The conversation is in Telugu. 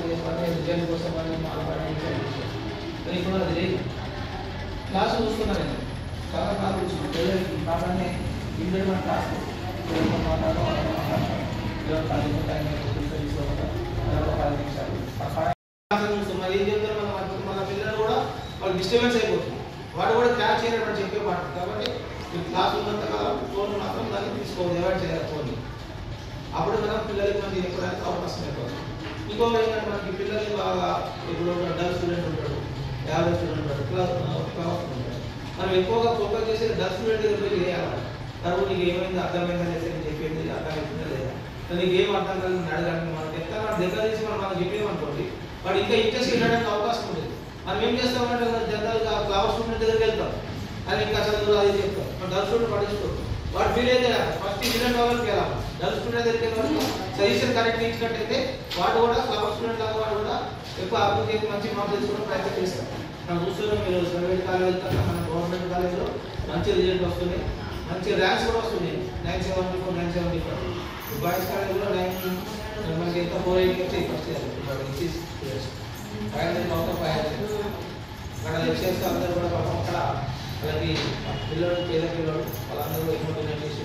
రిజల్ట్ కోసం అని మాట్లాడాలి. కానీ ఇప్పుడు అది లేదు. క్లాసు చూస్తున్నాను నేను చాలా బాగా చూస్తున్నాను. పిల్లలకి బాగానే ఇంటర్ మన క్లాస్ మరి ఏం చెప్తారు మన పిల్లలు కూడా వాళ్ళు డిస్టర్బెన్స్ అయిపోతుంది. వాడు కూడా క్యాచ్ చేయడం చెప్పే మాట. కాబట్టి క్లాస్ ఉన్నంత కాలం ఫోన్ మాత్రం దాన్ని తీసుకోవాలి, అవాయిడ్ చేయాలి ఫోన్. అప్పుడు మనం పిల్లలకి మనం చెప్పడానికి అవకాశం అయిపోతుంది. ఇంకో ఏంటంటే మనకి పిల్లలకి బాగా ఇప్పుడు డల్ స్టూడెంట్ ఉంటాడు, యావరేజ్ స్టూడెంట్ ఉంటాడు, క్లాస్ ఉంటాడు. మనం ఎక్కువగా ఫోకస్ చేసి డల్ స్టూడెంట్ దగ్గర పోయి చేయాలి. తర్వాత నీకు ఏమైంది అర్థమైందా లేదా అని చెప్పింది, అర్థమవుతుందా లేదా, నీకు ఏం అర్థం కాదు అడగడానికి మనం చెప్తా. మన దగ్గర నుంచి మనం చెప్పేమనుకోండి వాడు ఇంకా ఇంట్రెస్ట్ వెళ్ళడానికి అవకాశం ఉంటుంది. మనం ఏం చేస్తామంటే జనరల్గా క్లాస్ స్టూడెంట్ దగ్గరికి వెళ్తాం, అది ఇంకా చదువు అది చెప్తాం. మన డల్ స్టూడెంట్ పట్టించుకోవడం వాడు ఫీల్ అయితే ఫస్ట్ ఇండియన్ డెవలప్కి వెళ్ళాలి. డల్ స్టూడెంట్ దగ్గరికి వెళ్ళి సజెషన్ కరెక్ట్ ఇచ్చినట్టయితే వాడు కూడా క్లాస్ స్టూడెంట్ లాగా వాడు కూడా ఎక్కువ అభివృద్ధి చేసి మంచి మార్క్స్ తెచ్చుకోవడం ప్రయత్నం చేస్తారు. మనం చూస్తున్నాం, మీరు ప్రైవేట్ కాలేజ్ కన్నా మన గవర్నమెంట్ కాలేజ్లో మంచి రిజల్ట్ వస్తుంది, మంచి ర్యాంక్స్ కూడా వస్తున్నాయి. 974, 974. బాయ్స్ కాలేజ్లో 9 మనకి ఎంత 480 వచ్చాయి ఫస్ట్ ఇయర్. 500 అక్కడ లెక్చర్స్ అందరూ కూడా పాపం అక్కడ వాళ్ళకి పిల్లలు పేద పిల్లలు వాళ్ళందరూ ఎక్కువ చేసి